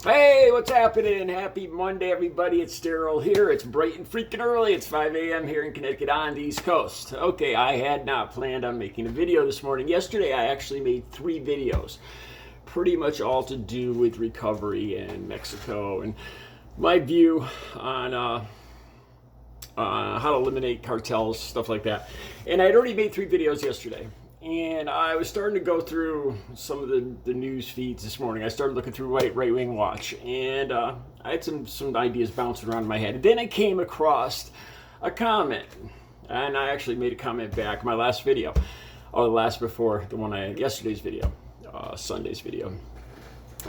Hey, what's happening? Happy Monday, everybody. It's Daryl here. It's bright and freaking early. It's 5 a.m. here in Connecticut on the East Coast. Okay, I had not planned on making a video this morning. Yesterday, I actually made 3 videos, pretty much all to do with recovery in Mexico and my view on how to eliminate cartels, stuff like that. And I'd already made 3 videos yesterday. And I was starting to go through some of the news feeds this morning. I started looking through Right Wing Watch, and I had some ideas bouncing around in my head. And then I came across a comment, and I actually made a comment back. My last video, or the last before the one yesterday's video, Sunday's video.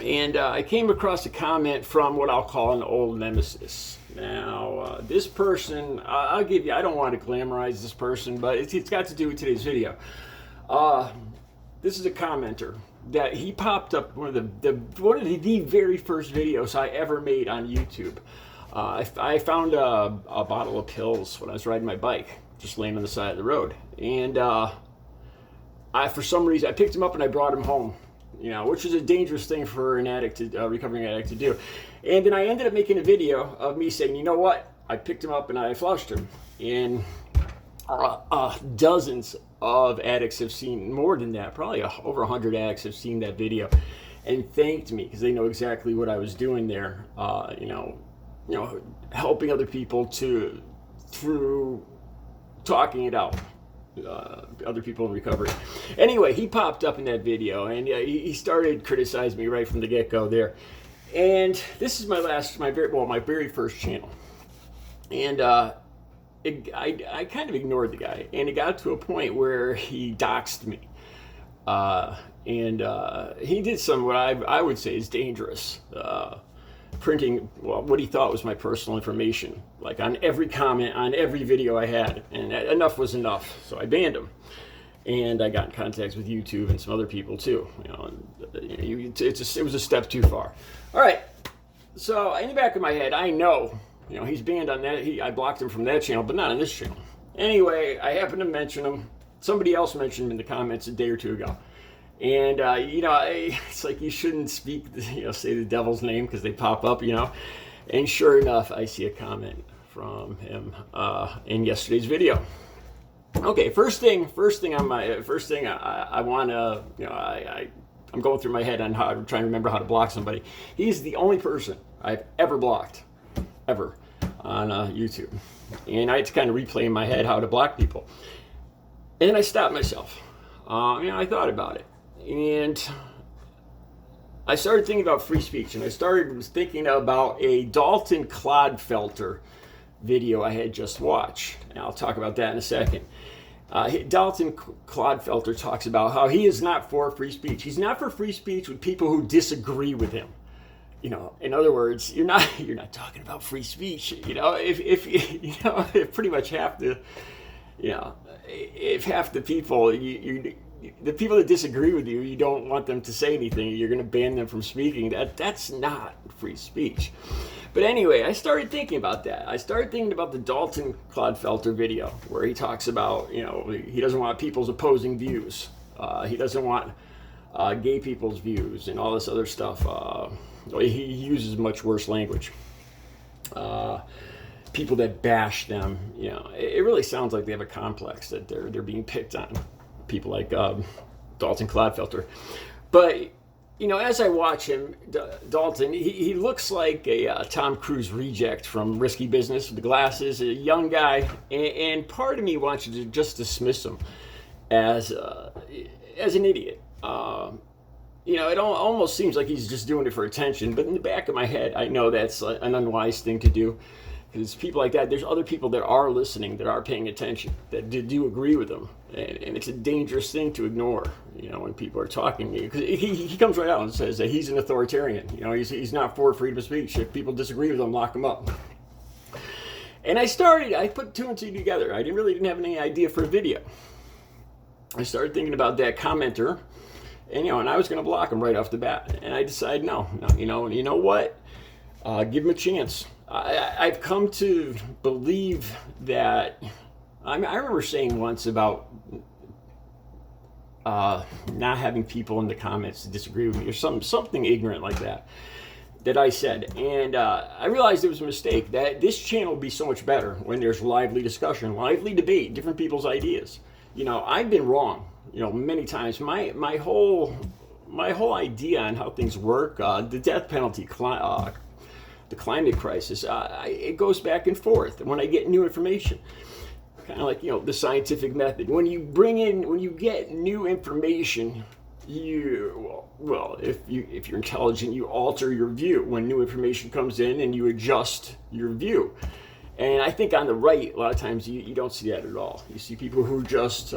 And I came across a comment from what I'll call an old nemesis. Now, this person, I'll give you, I don't want to glamorize this person, but it's got to do with today's video. This is a commenter that he popped up one of the very first videos I ever made on YouTube. I found a bottle of pills when I was riding my bike, just laying on the side of the road, and for some reason I picked him up and I brought him home. Which is a dangerous thing for an addict, recovering addict, to do. And then I ended up making a video of me saying, you know what? I picked him up and I flushed him. And dozens of addicts have seen, more than that, probably over 100 addicts have seen that video and thanked me because they know exactly what I was doing there. Helping other people through talking it out. Other people in recovery. Anyway, he popped up in that video and he started criticizing me right from the get-go there. And this is my very first channel. And I kind of ignored the guy, and it got to a point where he doxed me. He did some what I would say is dangerous. Printing what he thought was my personal information, like on every comment on every video I had, and enough was enough. So I banned him, and I got in contact with YouTube and some other people too. It was a step too far. All right, so in the back of my head, I know, he's banned on that. I blocked him from that channel, but not on this channel. Anyway, I happened to mention him. Somebody else mentioned him in the comments a day or two ago. And, it's like you shouldn't speak, say the devil's name because they pop up, And sure enough, I see a comment from him in yesterday's video. Okay, first thing I want to, I'm going through my head on I'm trying to remember how to block somebody. He's the only person I've ever blocked, ever, on YouTube. And I had to kind of replay in my head how to block people. And then I stopped myself. I thought about it. And I started thinking about free speech, and I was thinking about a DALTON CLODFELTER video I had just watched, and I'll talk about that in a second. DALTON CLODFELTER talks about how he is not for free speech. He's not for free speech with people who disagree with him. In other words, you're not talking about free speech. If pretty much half the, if half the people the people that disagree with you, you don't want them to say anything, you're going to ban them from speaking. That's not free speech. But anyway, I started thinking about that. I started thinking about the DALTON CLODFELTER video where he talks about, he doesn't want people's opposing views. He doesn't want gay people's views and all this other stuff. He uses much worse language. People that bash them, it really sounds like they have a complex that they're being picked on. People like DALTON CLODFELTER. But, as I watch him, Dalton, he looks like a Tom Cruise reject from Risky Business with the glasses, a young guy, and part of me wants to just dismiss him as an idiot. It almost seems like he's just doing it for attention, but in the back of my head, I know that's an unwise thing to do. Because people like that, there's other people that are listening, that are paying attention, that do agree with them. And it's a dangerous thing to ignore, when people are talking to you. Because he comes right out and says that he's an authoritarian. He's not for freedom of speech. If people disagree with him, lock him up. And I put 2 and 2 together. I really didn't have any idea for a video. I started thinking about that commenter, and I was going to block him right off the bat. And I decided, no, you know what? Give him a chance. I've come to believe that. I remember saying once about not having people in the comments to disagree with me, or something ignorant like that. that I said, and I realized it was a mistake. That this channel would be so much better when there's lively discussion, lively debate, different people's ideas. You know, I've been wrong, you know, many times. My whole idea on how things work, the death penalty, the climate crisis, it goes back and forth. And when I get new information, kind of like, you know, the scientific method, when you get new information, if you're intelligent, you alter your view when new information comes in, and you adjust your view. And I think on the right, a lot of times you don't see that at all. You see people who just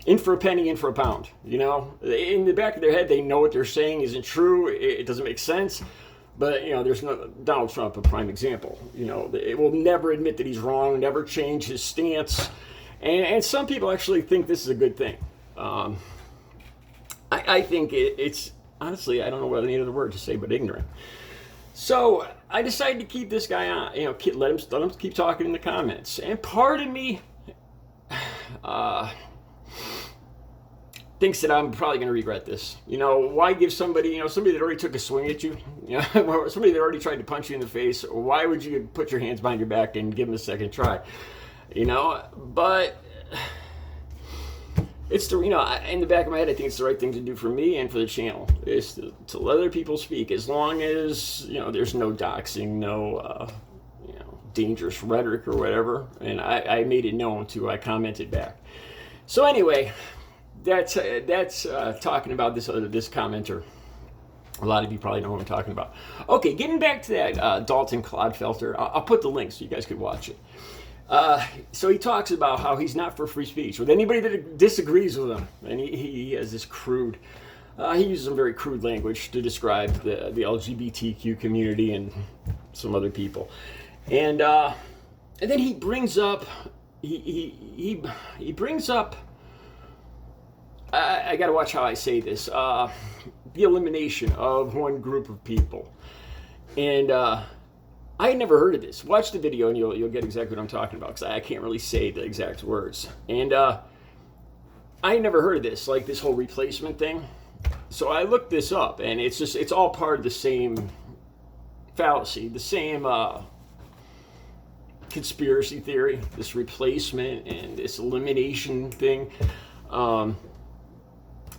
in for a penny, in for a pound. You know, in the back of their head, they know what they're saying isn't true. It doesn't make sense. But, you know, there's no Donald Trump, a prime example. You know, it will never admit that he's wrong, never change his stance. And some people actually think this is a good thing. I think it's, honestly, I don't know what any other word to say but ignorant. So I decided to keep this guy on, you know, let him keep talking in the comments. And part of me thinks that I'm probably going to regret this. You know, why give somebody, you know, somebody that already took a swing at you, you know, somebody that already tried to punch you in the face, why would you put your hands behind your back and give them a second try? You know, but it's the, you know, in the back of my head, I think it's the right thing to do for me and for the channel, is to let other people speak, as long as, you know, there's no doxing, no, you know, dangerous rhetoric or whatever. And I made it known too. I commented back. So anyway, that's talking about this commenter. A lot of you probably know what I'm talking about. Okay, getting back to that Dalton CLODFELTER, I'll put the link so you guys could watch it. So he talks about how he's not for free speech with anybody that disagrees with him. And he has this crude, he uses some very crude language to describe the LGBTQ community and some other people. And then he brings up, he brings up, I got to watch how I say this, the elimination of one group of people. And I had never heard of this. Watch the video and you'll get exactly what I'm talking about, because I can't really say the exact words. And I had never heard of this, like this whole replacement thing. So I looked this up, and it's all part of the same fallacy, the same conspiracy theory, this replacement and this elimination thing.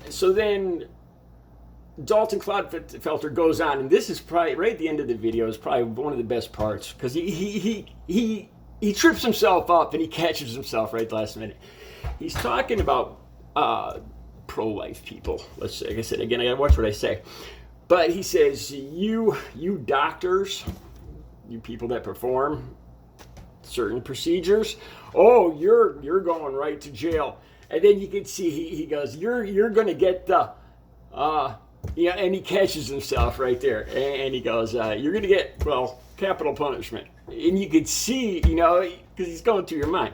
So then Dalton CLODFELTER goes on, and this is probably right at the end of the video, is probably one of the best parts, because he trips himself up and he catches himself right at the last minute. He's talking about pro-life people. Let's say, like I said again, I gotta watch what I say. But he says, you doctors, you people that perform certain procedures, oh, you're going right to jail. And then you can see he goes, you're gonna get the yeah, and he catches himself right there, and he goes, you're going to get, well, capital punishment. And you could see, you know, because he's going through your mind,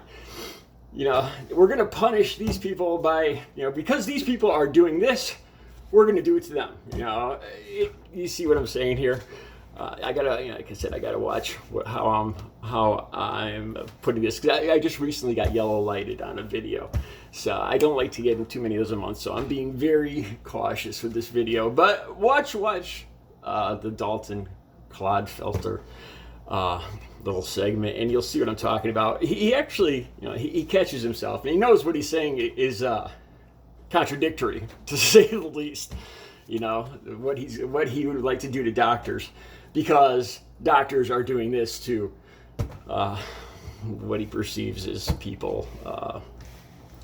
you know, we're going to punish these people by, you know, because these people are doing this, we're going to do it to them. You know, you see what I'm saying here? I gotta, you know, like I said, I gotta watch how I'm putting this, because I just recently got yellow lighted on a video, so I don't like to get in too many of those a month. So I'm being very cautious with this video. But watch the Dalton CLODFELTER little segment, and you'll see what I'm talking about. He actually, you know, he catches himself, and he knows what he's saying is contradictory, to say the least. You know, what he would like to do to doctors, because doctors are doing this to what he perceives as people.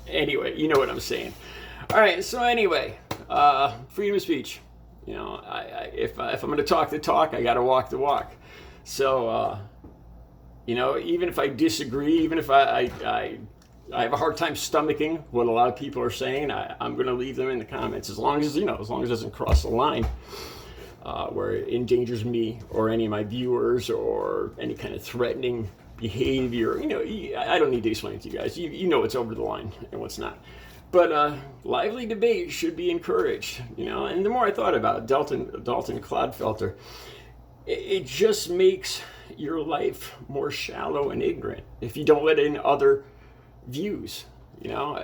Anyway, you know what I'm saying. All right, so anyway, freedom of speech. You know, if I'm going to talk the talk, I got to walk the walk. So, you know, even if I disagree, even if I have a hard time stomaching what a lot of people are saying, I'm going to leave them in the comments, as long as, you know, as long as it doesn't cross the line where it endangers me or any of my viewers, or any kind of threatening behavior. You know, I don't need to explain it to you guys. You know what's over the line and what's not. But lively debate should be encouraged, you know. And the more I thought about it, Dalton CLODFELTER, it just makes your life more shallow and ignorant if you don't let in other views. You know,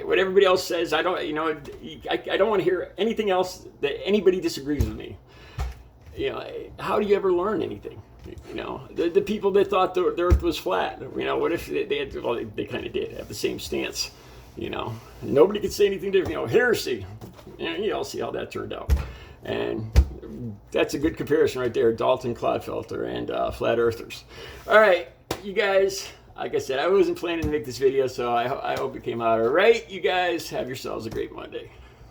what everybody else says, I don't want to hear anything else that anybody disagrees with me. you know, how do you ever learn anything? You know, the people that thought the Earth was flat, you know, what if they had, well, they kind of did have the same stance, you know, nobody could say anything different, you know, heresy, you all see how that turned out. And that's a good comparison right there, Dalton Clodfelter and flat earthers. All right, you guys, like I said, I wasn't planning to make this video, so I hope it came out all right. You guys have yourselves a great Monday.